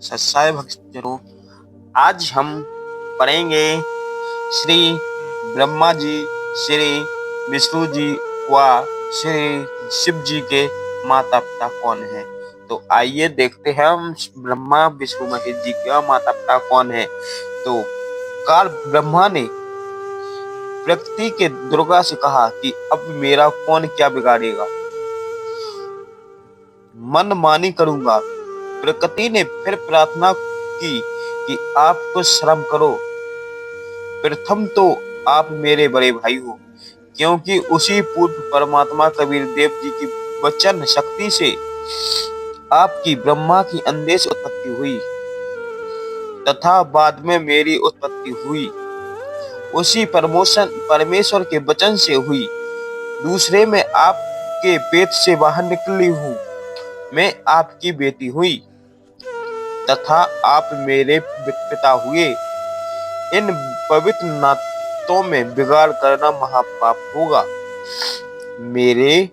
सत्साय भक्तजनों, आज हम पढ़ेंगे श्री ब्रह्मा जी, श्री विष्णु जी व श्री शिव जी के माता पिता कौन हैं। तो आइए देखते हैं हम ब्रह्मा विष्णु महेश जी के माता पिता कौन है। तो काल ब्रह्मा ने प्रकृति के दुर्गा से कहा कि अब मेरा कौन क्या बिगाड़ेगा, मन मानी करूंगा। प्रकृति ने फिर प्रार्थना की कि आप कुछ शर्म करो। प्रथम तो आप मेरे बड़े भाई हो, क्योंकि उसी पूर्व परमात्मा कबीर देव जी की वचन शक्ति से आपकी ब्रह्मा की अंडे से उत्पत्ति हुई तथा बाद में मेरी उत्पत्ति हुई। उसी परमेश्वर के वचन से हुई। दूसरे में आपके पेट से बाहर निकली हूँ, मैं आपकी बेटी हुई तथा आप मेरे पिता हुए। इन पवित्र नातों में बिगाड़ करना महापाप होगा। मेरे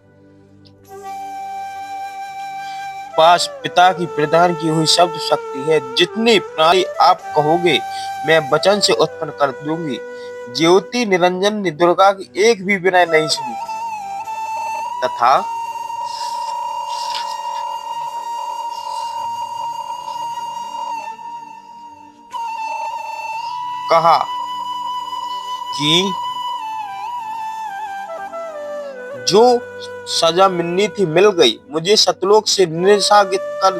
पास पिता की प्रदान की हुई शब्द शक्ति है। जितनी प्राणी आप कहोगे मैं वचन से उत्पन्न कर दूंगी। ज्योति निरंजन ने दुर्गा की एक भी विनय नहीं सुनी तथा कहा कि जो सजा मिलनी थी मिल गई, मुझे सतलोक से निशागित कर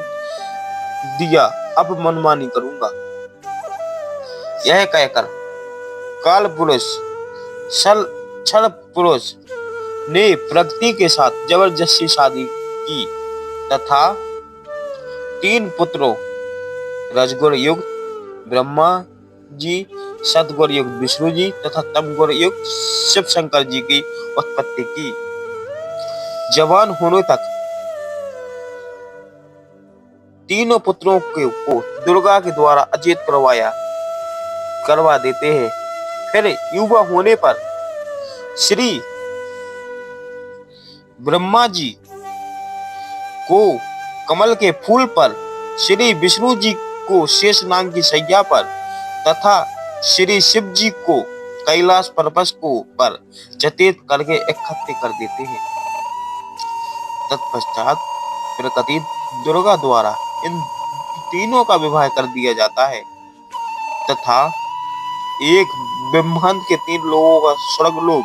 दिया, अब मनमानी करूंगा। यह कहकर काल पुरुष छल पुरुष ने प्रकृति के साथ जबरदस्ती शादी की तथा 3 पुत्रों रजगुण युक्त ब्रह्मा जी, सतगुण युक्त विष्णु जी तथा तमगुण युक्त शिव शंकर जी की उत्पत्ति की। जवान होने तक तीनों पुत्रों को दुर्गा के द्वारा अचेत करवा देते हैं। फिर युवा होने पर श्री ब्रह्मा जी को कमल के फूल पर, श्री विष्णु जी को शेषनाग की शैया पर तथा श्री शिव जी को कैलाश पर्वत को पर चतेत करके इकट्ठे कर देते हैं। तत्पश्चात प्रकृति दुर्गा द्वारा इन तीनों का विवाह कर दिया जाता है तथा एक ब्रह्मांड के 3 लोगों का स्वर्गलोक,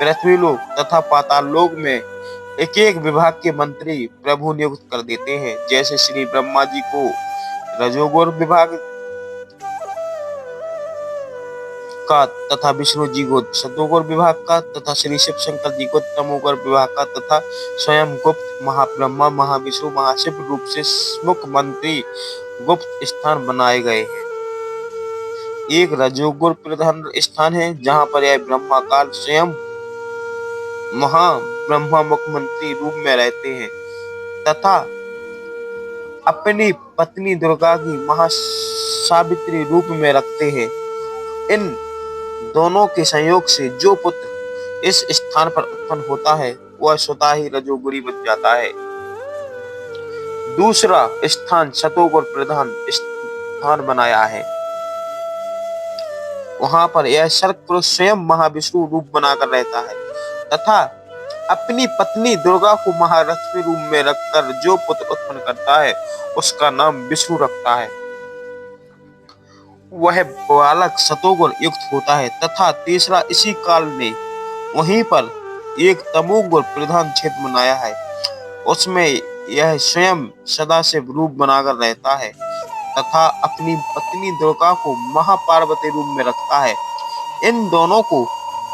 पृथ्वीलोक तथा पाताल लोक में एक एक विभाग के मंत्री प्रभु नियुक्त कर देते हैं। जैसे श्री ब्रह्मा जी को रजोगुण विभाग का तथा विष्णु जी को सतोगुण विभाग का तथा श्री शिव शंकर जी को तमोगुण विभाग का तथा स्वयं गुप्त महाब्रह्मा महाविष्णु महाशिव रूप से मुख्यमंत्री गुप्त स्थान बनाए गए हैं। एक रजोगुण प्रधान स्थान है जहां पर यह ब्रह्मा काल स्वयं महाब्रह्मा मुख्यमंत्री रूप में रहते हैं तथा अपनी पत्नी दुर्गा की महासावित्री रूप में रखते हैं। इन दोनों के संयोग से जो पुत्र इस स्थान पर उत्पन्न होता है वह स्वतः ही रजोगुणी बन जाता है। दूसरा स्थान सतोगुण प्रधान स्थान बनाया है। वहां पर यह सर्प पुरुष स्वयं महाविष्णु रूप बनाकर रहता है तथा अपनी पत्नी दुर्गा को महालक्ष्मी रूप में रखकर जो पुत्र उत्पन्न करता है उसका नाम विष्णु रखता है। वह बालक सतोगुण युक्त होता है तथा तीसरा इसी काल ने वहीं पर एक तमोगुण प्रधान क्षेत्र बनाया है। उसमें यह स्वयं सदाशिव रूप बनाकर रहता है तथा अपनी पत्नी दुर्गा को महापार्वती रूप में रखता है। इन दोनों को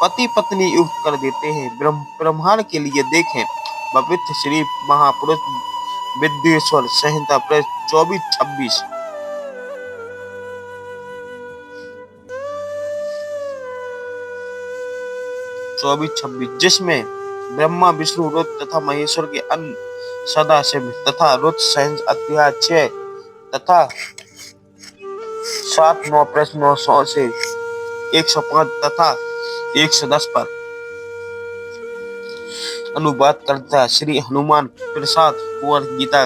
पति पत्नी युक्त कर देते हैं। ब्रह्मांड के लिए देखें पवित्र श्री महापुरुष विद्येश्वर संहिता 24-26, जिसमें ब्रह्मा विष्णु रुद्र तथा महेश्वर के अन्य सदाशिव तथा रुद्र सहज अध्याय 6 तथा 7-9 प्रश्न 900 से 105 तथा 110 पर अनुवाद करता श्री हनुमान प्रसाद कुंवर गीता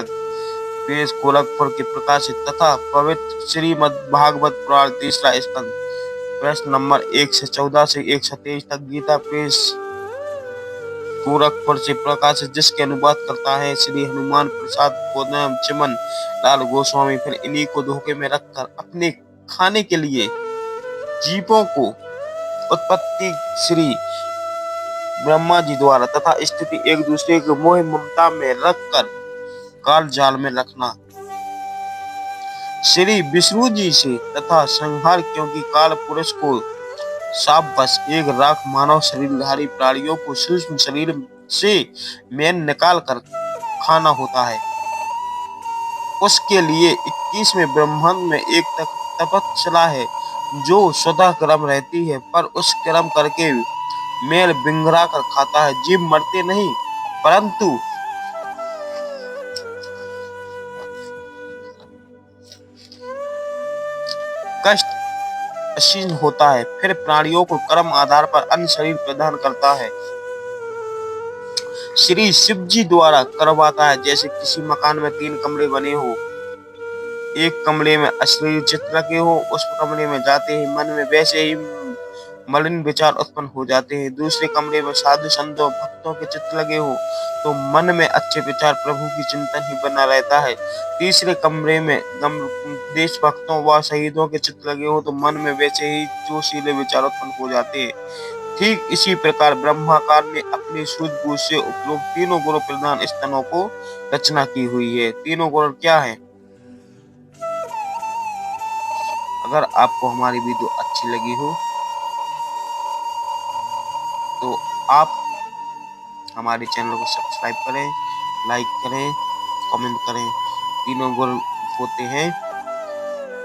पेश गोरखपुर के प्रकाशित तथा पवित्र श्रीमद् भागवत पुराण तीसरा स्कंद प्रश्न नंबर 1 से 14 से 123 तक गीता प्रेस गोरखपुर से प्रकाशित, जिसके अनुवाद करता है श्री हनुमान प्रसाद गोदम चिमन लाल गोस्वामी। फिर इन्हीं को धोखे में रखकर अपने खाने के लिए जीवों को उत्पत्ति श्री ब्रह्मा जी द्वारा तथा स्थिति एक दूसरे के मोह ममता में रखकर काल जाल में रखना श्री विष्णु जी से तथा संहार, क्योंकि काल पुरुष को साप बस एक राख मानव शरीरधारी प्राणियों को सूक्ष्म शरीर से मैन निकाल कर खाना होता है। उसके लिए 21वें ब्रह्मांड में एक तपस्या है जो स्वतः क्रम रहती है, पर उस क्रम करके मेल बिंगरा कर खाता है। जीव मरते नहीं परंतु कष्ट क्षीण होता है। फिर प्राणियों को कर्म आधार पर अन्य शरीर प्रदान करता है। श्री शिव जी द्वारा करवाता है। जैसे किसी मकान में 3 कमरे बने हो, एक कमरे में अश्लील चित्र लगे हो, उस कमरे में जाते ही मन में वैसे ही मलिन विचार उत्पन्न हो जाते हैं। दूसरे कमरे में साधु संतों भक्तों के चित्र लगे हो तो मन में अच्छे विचार प्रभु की चिंतन ही बना रहता है। तीसरे कमरे में देश भक्तों व शहीदों के चित्र लगे हो तो मन में वैसे ही जोशीले विचार उत्पन्न हो जाते हैं। ठीक इसी प्रकार ब्रह्माकार ने अपनी सूझबूझ से उपयुक्त तीनों गुण प्रधान स्तनों को रचना की हुई है। तीनों गुण क्या है? अगर आपको हमारी वीडियो अच्छी लगी हो तो आप हमारे चैनल को सब्सक्राइब करें, लाइक करें, कमेंट करें। तीनों गुण होते हैं।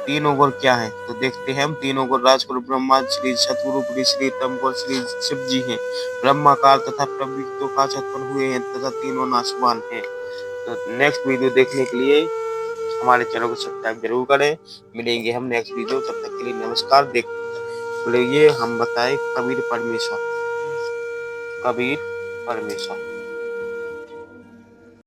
तीनों गुण क्या है तो देखते हैं हम। तीनों गुण राजगुरु ब्रह्मा, श्री सतगुरु श्री तमगुरु श्री शिव जी हैं। ब्रह्मा काल तथा प्रवृत्तों का उत्पन्न हुए हैं तथा तीनों नाशवान हैं। तो नेक्स्ट वीडियो देखने के लिए हमारे चैनल को सब्सक्राइब जरूर करें। मिलेंगे हम नेक्स्ट वीडियो, तब तक के लिए नमस्कार। बोलिए हम बताए कबीर परमेश्वर।